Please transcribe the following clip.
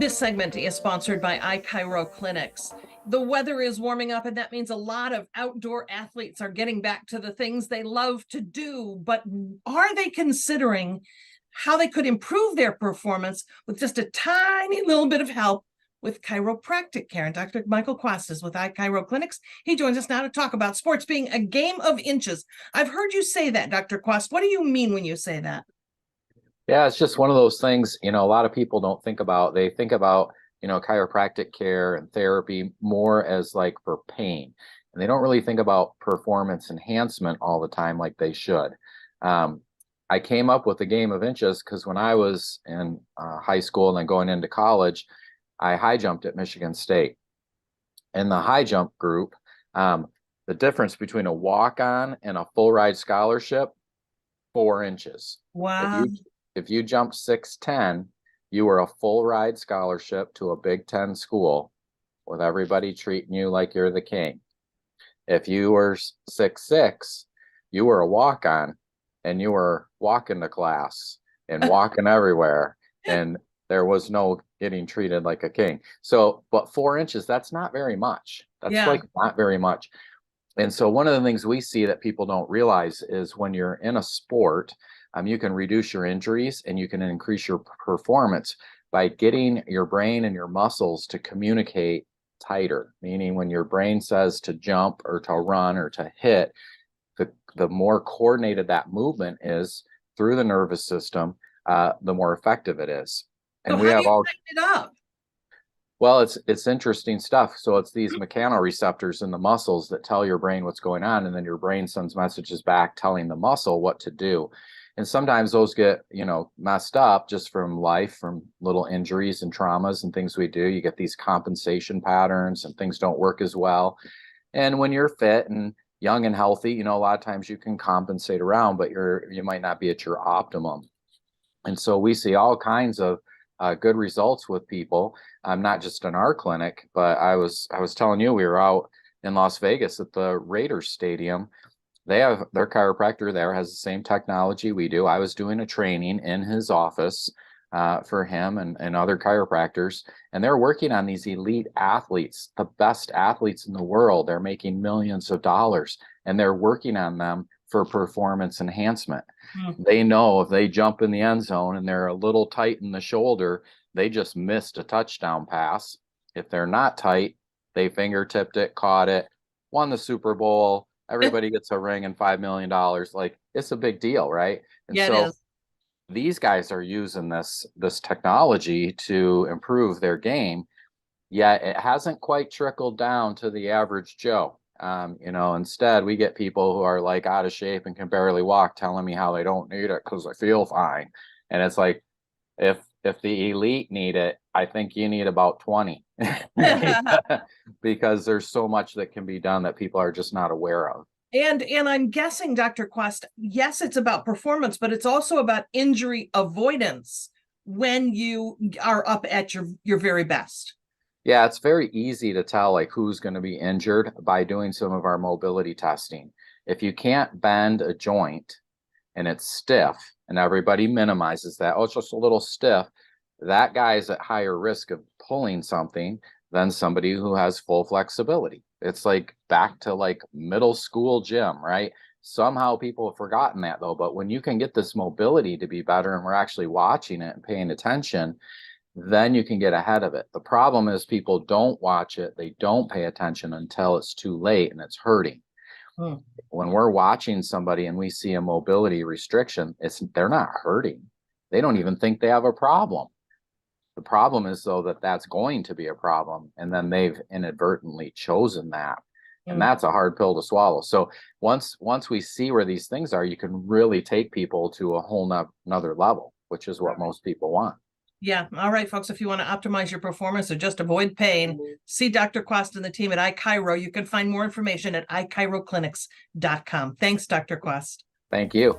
This segment is sponsored by iChiro Clinics. The weather is warming up, and that means a lot of outdoor athletes are getting back to the things they love to do. But are they considering how they could improve their performance with just a tiny little bit of help with chiropractic care? And Dr. Michael Kwast is with iChiro Clinics. He joins us now to talk about sports being a game of inches. I've heard you say that, Dr. Kwast. What do you mean when you say that? Yeah, it's just one of those things, a lot of people don't think about. They think about, chiropractic care and therapy more as like for pain. And they don't really think about performance enhancement all the time like they should. I came up with the game of inches because when I was in high school and then going into college, I high jumped at Michigan State. In the high jump group, the difference between a walk-on and a full ride scholarship, 4 inches. Wow. If you jumped 6'10", you were a full ride scholarship to a Big Ten school with everybody treating you like you're the king. If you were 6'6", you were a walk-on and you were walking to class and walking everywhere, and there was no getting treated like a king. So, but 4 inches, that's not very much. That's like not very much. And so one of the things we see that people don't realize is when you're in a sport, you can reduce your injuries and you can increase your performance by getting your brain and your muscles to communicate tighter, meaning when your brain says to jump or to run or to hit, the more coordinated that movement is through the nervous system, the more effective it is. And so we have all it up. Well, it's interesting stuff. So it's these mechanoreceptors in the muscles that tell your brain what's going on, and then your brain sends messages back telling the muscle what to do. And sometimes those get, messed up just from life, from little injuries and traumas and things we do. You get these compensation patterns and things don't work as well. And when you're fit and young and healthy, a lot of times you can compensate around, but you might not be at your optimum. And so we see all kinds of good results with people, not just in our clinic, but I was telling you, we were out in Las Vegas at the Raiders Stadium. They have their chiropractor there has the same technology we do. I was doing a training in his office for him and other chiropractors, and they're working on these elite athletes, the best athletes in the world. They're making millions of dollars, and they're working on them for performance enhancement. They know if they jump in the end zone and they're a little tight in the shoulder, they just missed a touchdown pass. If they're not tight, they fingertipped it, caught it, won the Super Bowl. Everybody gets a ring and $5 million. Like, it's a big deal, right? And yeah, so it is. These guys are using this technology to improve their game, yet it hasn't quite trickled down to the average Joe. Instead we get people who are like out of shape and can barely walk telling me how they don't need it because I feel fine. And it's like, if the elite need it, I think you need about 20 because there's so much that can be done that people are just not aware of. And I'm guessing, Dr. Kwast, yes, it's about performance, but it's also about injury avoidance when you are up at your very best. Yeah, it's very easy to tell like who's going to be injured by doing some of our mobility testing. If you can't bend a joint and it's stiff, and everybody minimizes that, oh, it's just a little stiff, that guy is at higher risk of pulling something than somebody who has full flexibility. It's like back to like middle school gym, right? Somehow people have forgotten that though. But when you can get this mobility to be better and we're actually watching it and paying attention, then you can get ahead of it. The problem is people don't watch it. They don't pay attention until it's too late and it's hurting. When we're watching somebody and we see a mobility restriction, they're not hurting. They don't even think they have a problem. The problem is though that that's going to be a problem, and then they've inadvertently chosen that. And that's a hard pill to swallow. So once we see where these things are, you can really take people to a whole another level, which is what most people want. Yeah. All right, folks, if you want to optimize your performance or just avoid pain, see Dr. Kwast and the team at iChiro. You can find more information at iChiroclinics.com. Thanks, Dr. Kwast. Thank you.